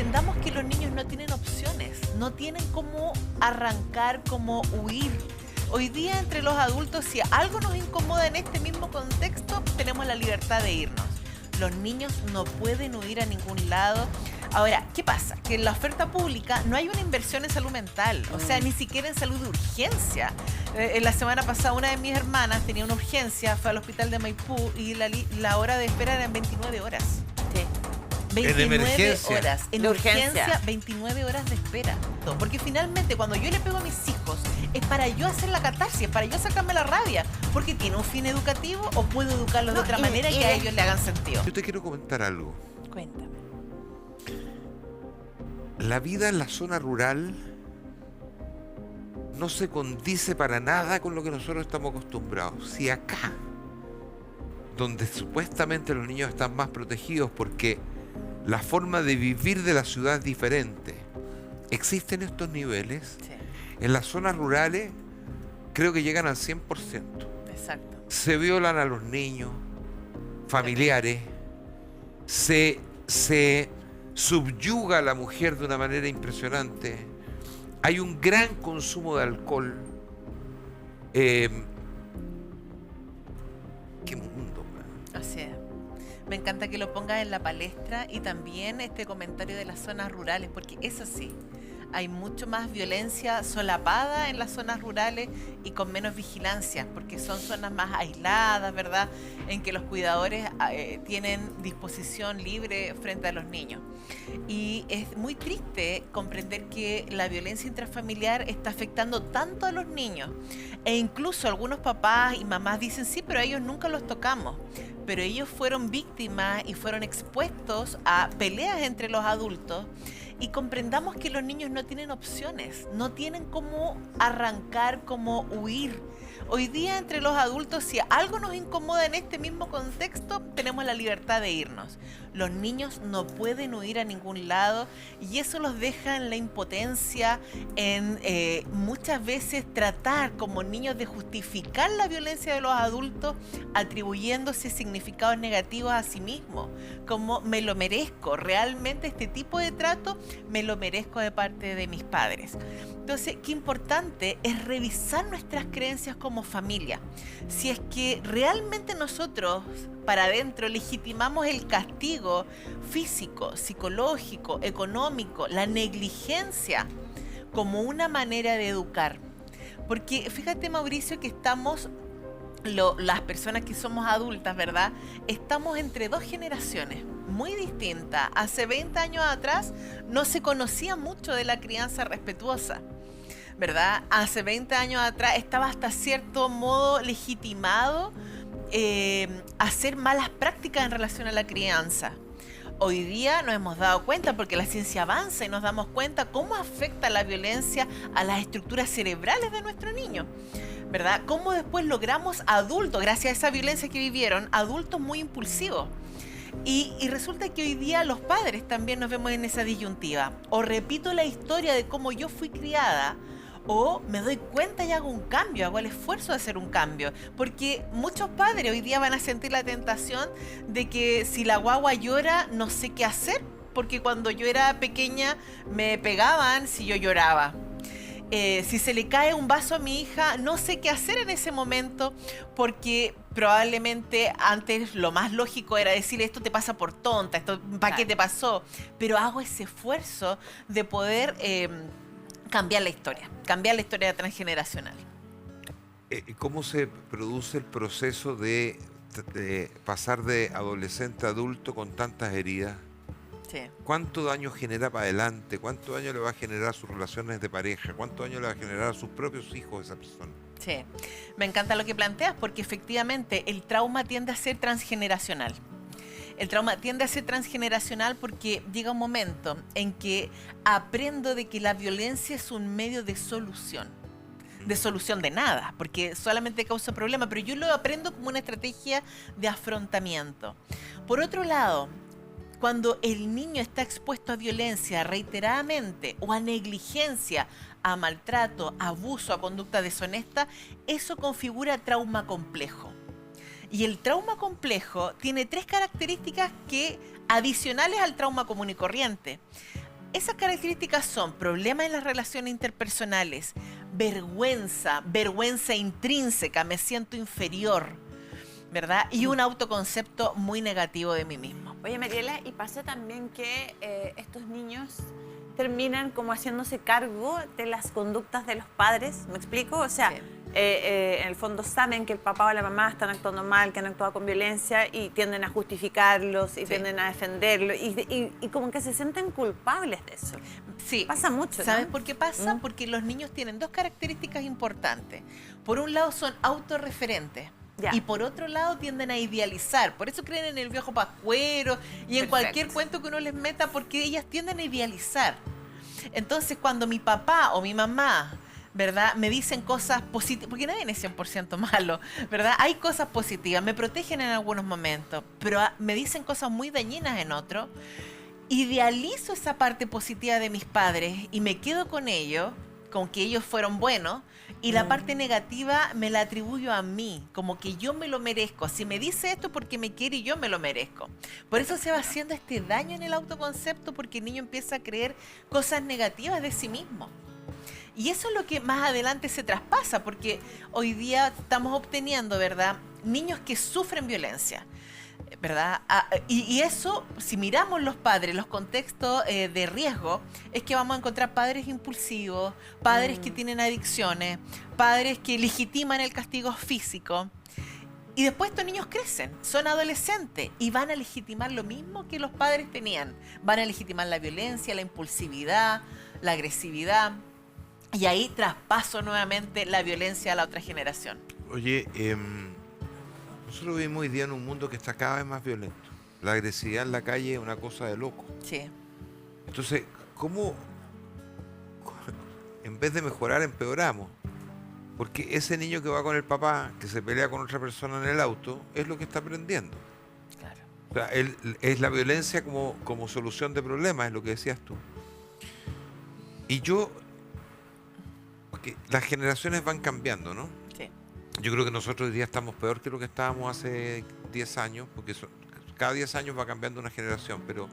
comprendamos que los niños no tienen opciones, no tienen cómo arrancar, cómo huir. Hoy día entre los adultos, si algo nos incomoda en este mismo contexto, tenemos la libertad de irnos. Los niños no pueden huir a ningún lado. Ahora, ¿qué pasa? Que en la oferta pública no hay una inversión en salud mental, o sea, ni siquiera en salud de urgencia. La semana pasada una de mis hermanas tenía una urgencia, fue al hospital de Maipú y la hora de espera eran 29 horas. Sí. 29 horas. En De urgencia, urgencia. 29 horas de espera. Porque finalmente cuando yo le pego a mis hijos es para yo hacer la catarsis, es para yo sacarme la rabia. Porque tiene un fin educativo o puedo educarlos de otra manera y que a ellos le hagan sentido. Yo te quiero comentar algo. Cuéntame. La vida en la zona rural no se condice para nada con lo que nosotros estamos acostumbrados. Si acá, donde supuestamente los niños están más protegidos porque la forma de vivir de la ciudad es diferente, existen estos niveles, Sí, en las zonas rurales creo que llegan al 100%. exacto. Se violan a los niños, familiares, se subyuga a la mujer de una manera impresionante, hay un gran consumo de alcohol. ¿Qué mundo, man? Así es. Me encanta que lo pongas en la palestra y también este comentario de las zonas rurales, porque es así. Hay mucho más violencia solapada en las zonas rurales y con menos vigilancia, porque son zonas más aisladas, ¿verdad? En que los cuidadores tienen disposición libre frente a los niños. Y es muy triste comprender que la violencia intrafamiliar está afectando tanto a los niños. E incluso algunos papás y mamás dicen, sí, pero a ellos nunca los tocamos. Pero ellos fueron víctimas y fueron expuestos a peleas entre los adultos. Y comprendamos que los niños no tienen opciones, no tienen cómo arrancar, cómo huir. Hoy día entre los adultos, si algo nos incomoda en este mismo contexto, tenemos la libertad de irnos. Los niños no pueden huir a ningún lado y eso los deja en la impotencia, en muchas veces tratar como niños de justificar la violencia de los adultos, atribuyéndose significados negativos a sí mismos, como me lo merezco, realmente este tipo de trato me lo merezco de parte de mis padres. Entonces, qué importante es revisar nuestras creencias como familia. Si es que realmente nosotros para adentro legitimamos el castigo físico, psicológico, económico, la negligencia como una manera de educar. Porque fíjate, Mauricio, que estamos, las personas que somos adultas, ¿verdad? Estamos entre dos generaciones muy distintas. Hace 20 años atrás no se conocía mucho de la crianza respetuosa, ¿verdad? Hace 20 años atrás estaba hasta cierto modo legitimado hacer malas prácticas en relación a la crianza. Hoy día nos hemos dado cuenta, porque la ciencia avanza y nos damos cuenta cómo afecta la violencia a las estructuras cerebrales de nuestro niño, ¿verdad? Cómo después logramos adultos, gracias a esa violencia que vivieron, adultos muy impulsivos. Y resulta que hoy día los padres también nos vemos en esa disyuntiva. O repito la historia de cómo yo fui criada, o me doy cuenta y hago un cambio, hago el esfuerzo de hacer un cambio. Porque muchos padres hoy día van a sentir la tentación de que si la guagua llora, no sé qué hacer, porque cuando yo era pequeña me pegaban si yo lloraba. Si se le cae un vaso a mi hija, no sé qué hacer en ese momento, porque probablemente antes lo más lógico era decirle, esto te pasa por tonta, esto ¿para qué te pasó? Pero hago ese esfuerzo de poder cambiar la historia transgeneracional. ¿Cómo se produce el proceso de pasar de adolescente a adulto con tantas heridas? Sí. ¿Cuánto daño genera para adelante? ¿Cuánto daño le va a generar a sus relaciones de pareja? ¿Cuánto daño le va a generar a sus propios hijos esa persona? Sí, me encanta lo que planteas, porque efectivamente el trauma tiende a ser transgeneracional. El trauma tiende a ser transgeneracional porque llega un momento en que aprendo de que la violencia es un medio de solución de nada, porque solamente causa problemas, pero yo lo aprendo como una estrategia de afrontamiento. Por otro lado, cuando el niño está expuesto a violencia reiteradamente o a negligencia, a maltrato, a abuso, a conducta deshonesta, eso configura trauma complejo. Y el trauma complejo tiene tres características que adicionales al trauma común y corriente. Esas características son problemas en las relaciones interpersonales, vergüenza intrínseca, me siento inferior, ¿verdad? Y un autoconcepto muy negativo de mí mismo. Oye, Mariela, y pasa también que estos niños terminan como haciéndose cargo de las conductas de los padres, ¿me explico? O sea, Sí. En el fondo saben que el papá o la mamá están actuando mal, que han actuado con violencia y tienden a justificarlos y Sí. tienden a defenderlos y como que se sienten culpables de eso. Sí. Pasa mucho, ¿Sabes ¿no? por qué pasa? Mm. Porque los niños tienen dos características importantes. Por un lado son autorreferentes. Ya. Y por otro lado tienden a idealizar. Por eso creen en el viejo pascuero y en Perfecto. cualquier cuento que uno les meta, porque ellas tienden a idealizar. Entonces, cuando mi papá o mi mamá, ¿verdad?, me dicen cosas positivas, porque nadie es 100% malo, ¿verdad? Hay cosas positivas, me protegen en algunos momentos, pero me dicen cosas muy dañinas en otros. Idealizo esa parte positiva de mis padres y me quedo con ellos, con que ellos fueron buenos, y la parte negativa me la atribuyo a mí, como que yo me lo merezco. Si me dice esto porque me quiere y yo me lo merezco. Por eso se va haciendo este daño en el autoconcepto, porque el niño empieza a creer cosas negativas de sí mismo. Y eso es lo que más adelante se traspasa, porque hoy día estamos obteniendo, ¿verdad?, niños que sufren violencia, ¿verdad? Y eso, si miramos los padres, los contextos de riesgo, es que vamos a encontrar padres impulsivos, padres que tienen adicciones, padres que legitiman el castigo físico. Y después estos niños crecen, son adolescentes y van a legitimar lo mismo que los padres tenían. Van a legitimar la violencia, la impulsividad, la agresividad. Y ahí traspaso nuevamente la violencia a la otra generación. Oye, nosotros vivimos hoy día en un mundo que está cada vez más violento. La agresividad en la calle es una cosa de loco. Sí. Entonces, ¿cómo en vez de mejorar empeoramos? Porque ese niño que va con el papá, que se pelea con otra persona en el auto, es lo que está aprendiendo. Claro. O sea, es la violencia como solución de problemas, es lo que decías tú. Y porque las generaciones van cambiando, ¿no? Sí. Yo creo que nosotros hoy día estamos peor que lo que estábamos hace 10 años, porque cada 10 años va cambiando una generación, pero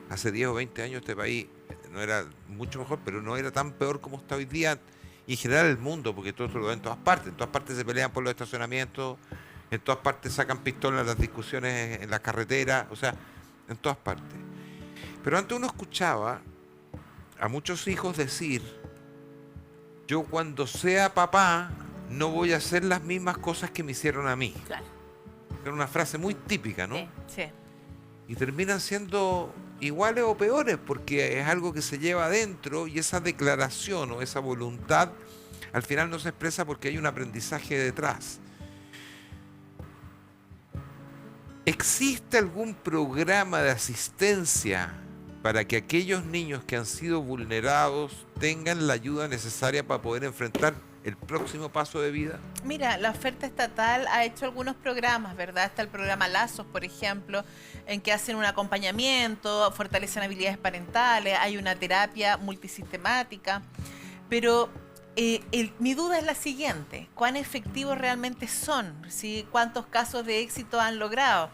hace 10 o 20 años este país no era mucho mejor, pero no era tan peor como está hoy día, y en general el mundo, porque todo esto lo ven en todas partes se pelean por los estacionamientos, en todas partes sacan pistolas en las discusiones en las carreteras, o sea, en todas partes. Pero antes uno escuchaba a muchos hijos decir: yo cuando sea papá no voy a hacer las mismas cosas que me hicieron a mí. Claro. Era una frase muy típica, ¿no? Sí. Sí. Y terminan siendo iguales o peores, porque es algo que se lleva adentro, y esa declaración o esa voluntad al final no se expresa porque hay un aprendizaje detrás. ¿Existe algún programa de asistencia para que aquellos niños que han sido vulnerados tengan la ayuda necesaria para poder enfrentar el próximo paso de vida? Mira, la oferta estatal ha hecho algunos programas, ¿verdad? Está el programa Lazos, por ejemplo, en que hacen un acompañamiento, fortalecen habilidades parentales, hay una terapia multisistemática, pero mi duda es la siguiente: ¿cuán efectivos realmente son? ¿Sí? ¿Cuántos casos de éxito han logrado?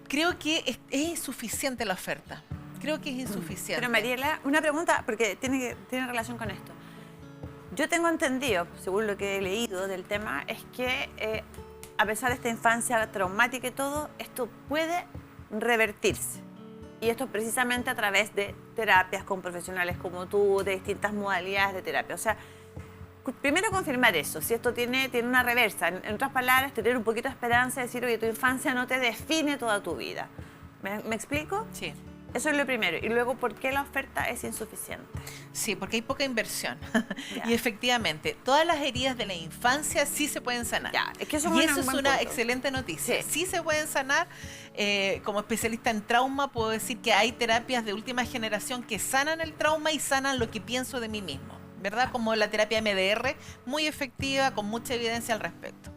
Creo que es insuficiente la oferta. Creo que es insuficiente. Pero Mariela, una pregunta, porque tiene relación con esto. Yo tengo entendido, según lo que he leído del tema, es que a pesar de esta infancia traumática y todo, esto puede revertirse. Y esto precisamente a través de terapias con profesionales como tú, de distintas modalidades de terapia. O sea, primero confirmar eso, si esto tiene una reversa. En otras palabras, tener un poquito de esperanza, decir: oye, tu infancia no te define toda tu vida. ¿Me explico? Sí. Eso es lo primero. Y luego, ¿por qué la oferta es insuficiente? Sí, porque hay poca inversión. Ya. Y efectivamente, todas las heridas de la infancia sí se pueden sanar. Ya, es que eso Y es eso es buen una punto. excelente noticia. Sí. Sí se pueden sanar. Como especialista en trauma, puedo decir que hay terapias de última generación que sanan el trauma y sanan lo que pienso de mí mismo, ¿verdad? Como la terapia MDR, muy efectiva, con mucha evidencia al respecto.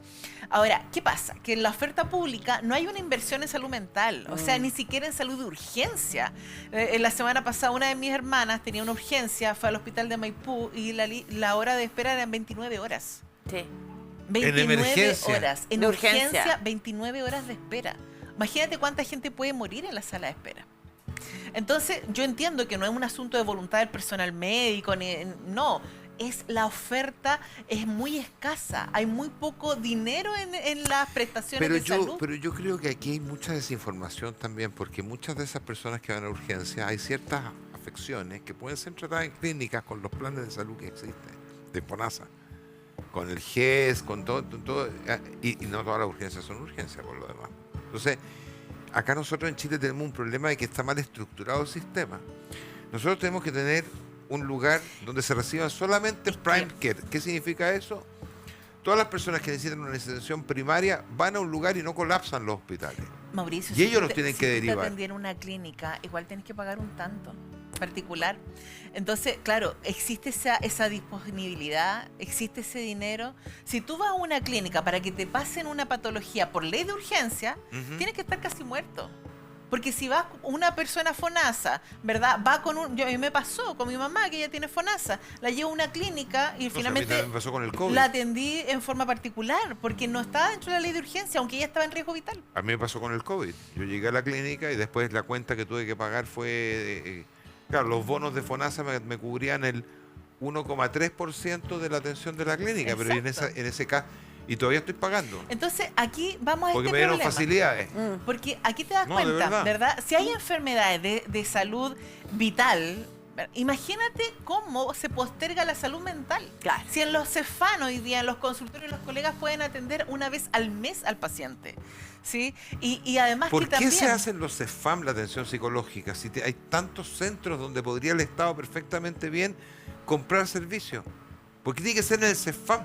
Ahora, ¿qué pasa? Que en la oferta pública no hay una inversión en salud mental, o sea, ni siquiera en salud de urgencia. La semana pasada una de mis hermanas tenía una urgencia, fue al hospital de Maipú y la hora de espera eran 29 horas. Sí. 29 emergencia. horas. En De urgencia, urgencia. 29 horas de espera. Imagínate cuánta gente puede morir en la sala de espera. Entonces, yo entiendo que no es un asunto de voluntad del personal médico, no. Es la oferta es muy escasa, hay muy poco dinero en las prestaciones de salud. Pero yo creo que aquí hay mucha desinformación también, porque muchas de esas personas que van a urgencia, hay ciertas afecciones que pueden ser tratadas en clínicas con los planes de salud que existen, de FONASA, con el GES, con todo, y no todas las urgencias son urgencias por lo demás. Entonces, acá nosotros en Chile tenemos un problema de que está mal estructurado el sistema. Nosotros tenemos que tener un lugar donde se reciban solamente prime care. ¿Qué significa eso? Todas las personas que necesitan una atención primaria van a un lugar y no colapsan los hospitales. Mauricio, y ellos los tienen que derivar. Si te atendieron en una clínica, igual tienes que pagar un tanto particular. Entonces, claro, existe esa disponibilidad, existe ese dinero. Si tú vas a una clínica para que te pasen una patología por ley de urgencia, tienes que estar casi muerto. Porque si vas una persona FONASA, ¿verdad? Va con a mí me pasó con mi mamá, que ella tiene FONASA. La llevo a una clínica y finalmente a mí me pasó con el COVID. La atendí en forma particular, porque no estaba dentro de la ley de urgencia, aunque ella estaba en riesgo vital. A mí me pasó con el COVID. Yo llegué a la clínica y después la cuenta que tuve que pagar fue... claro, los bonos de FONASA me cubrían el 1,3% de la atención de la clínica, Exacto. pero en ese caso... Y todavía estoy pagando. Entonces, aquí vamos a porque este me dieron problema. facilidades. Porque aquí te das No, de cuenta, verdad. Si hay enfermedades de salud vital, imagínate cómo se posterga la salud mental. Claro. Si en los CEFAN hoy día, en los consultorios, los colegas pueden atender una vez al mes al paciente. ¿Sí? Y además ¿Por que qué también... se hacen los CEFAM, la atención psicológica? Si hay tantos centros donde podría el Estado perfectamente bien comprar servicios. ¿Por qué tiene que ser en el CEFAM?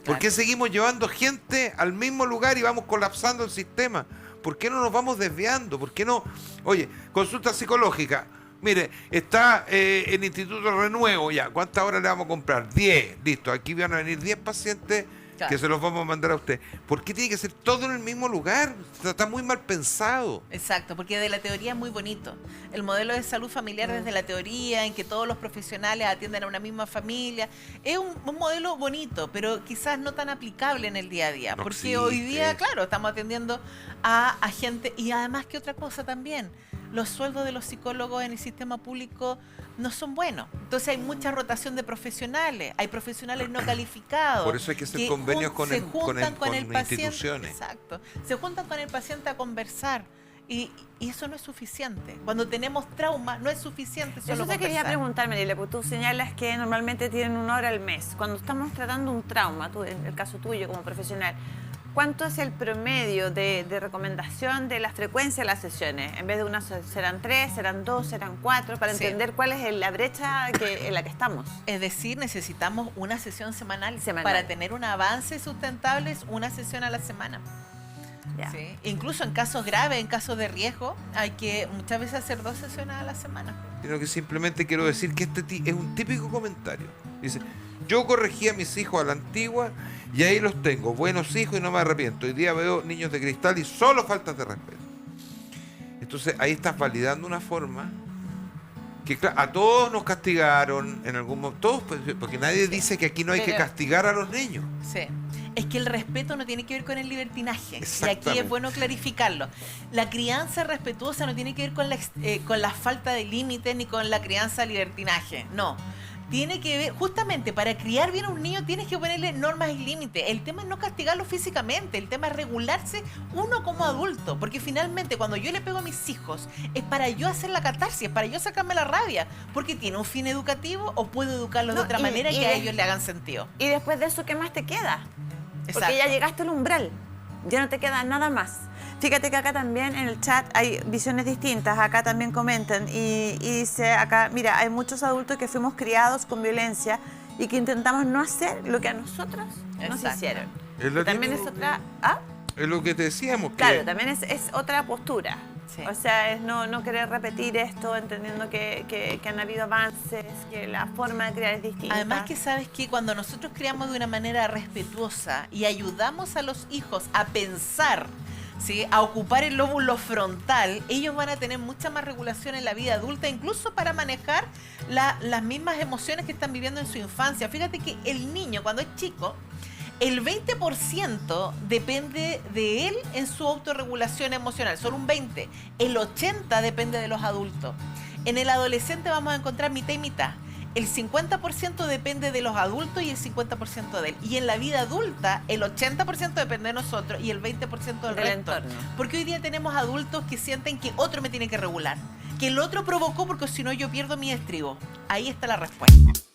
¿Por qué seguimos llevando gente al mismo lugar y vamos colapsando el sistema? ¿Por qué no nos vamos desviando? ¿Por qué no? Oye, consulta psicológica. Mire, está el Instituto Renuevo ya. ¿Cuántas horas le vamos a comprar? 10. Listo, aquí van a venir 10 pacientes que se los vamos a mandar a usted. ¿Por qué tiene que ser todo en el mismo lugar? Está muy mal pensado. Exacto, porque de la teoría es muy bonito. El modelo de salud familiar desde la teoría, en que todos los profesionales atienden a una misma familia, es un modelo bonito, pero quizás no tan aplicable en el día a día. No Porque existe. hoy día, claro, estamos atendiendo a gente, y además que otra cosa también, los sueldos de los psicólogos en el sistema público no son buenos. Entonces hay mucha rotación de profesionales, hay profesionales no calificados. Por eso hay que hacer convenios con instituciones. Exacto. Se juntan con el paciente a conversar. Y eso no es suficiente. Cuando tenemos trauma, no es suficiente solo Eso te quería conversar. preguntar, Mariela, porque tú señalas que normalmente tienen 1 hora al mes. Cuando estamos tratando un trauma, tú, en el caso tuyo como profesional, ¿cuánto es el promedio de recomendación de la frecuencia de las sesiones? En vez de una, ¿serán 3, serán 2, serán 4? Para entender cuál es la brecha en la que estamos. Es decir, necesitamos una sesión semanal. Para tener un avance sustentable, es una sesión a la semana. ¿Sí? Incluso en casos graves, en casos de riesgo, hay que muchas veces hacer 2 sesiones a la semana. Sino que simplemente quiero decir que este es un típico comentario. Dice, yo corregí a mis hijos a la antigua y ahí los tengo, buenos hijos y no me arrepiento. Hoy día veo niños de cristal y solo faltas de respeto. Entonces ahí estás validando una forma que a todos nos castigaron en algún momento, porque nadie dice que aquí no hay que castigar a los niños. Sí. Es que el respeto no tiene que ver con el libertinaje. Y aquí es bueno clarificarlo. La crianza respetuosa no tiene que ver con la falta de límites ni con la crianza libertinaje. No. Tiene que ver, justamente para criar bien a un niño tienes que ponerle normas y límites. El tema es no castigarlo físicamente, el tema es regularse uno como adulto. Porque finalmente cuando yo le pego a mis hijos es para yo hacer la catarsis, para yo sacarme la rabia. Porque tiene un fin educativo o puedo educarlos de otra manera que a ellos le hagan sentido. Y después de eso, ¿qué más te queda? Exacto. Porque ya llegaste al umbral, ya no te queda nada más. Fíjate que acá también en el chat hay visiones distintas, acá también comentan y dice acá, mira, hay muchos adultos que fuimos criados con violencia y que intentamos no hacer lo que a nosotros nos hicieron. También es otra... ¿Ah? Es lo que te decíamos. Claro, también es otra postura. Sí. O sea, es no querer repetir esto, entendiendo que han habido avances, que la forma de criar es distinta. Además que sabes que cuando nosotros criamos de una manera respetuosa y ayudamos a los hijos a pensar, ¿sí?, a ocupar el lóbulo frontal, ellos van a tener mucha más regulación en la vida adulta, incluso para manejar las mismas emociones que están viviendo en su infancia. Fíjate que el niño, cuando es chico, El 20% depende de él en su autorregulación emocional, solo un 20%. El 80% depende de los adultos. En el adolescente vamos a encontrar mitad y mitad. El 50% depende de los adultos y el 50% de él. Y en la vida adulta, el 80% depende de nosotros y el 20% del resto. entorno. Porque hoy día tenemos adultos que sienten que otro me tiene que regular, que el otro provocó porque si no yo pierdo mi estribo. Ahí está la respuesta.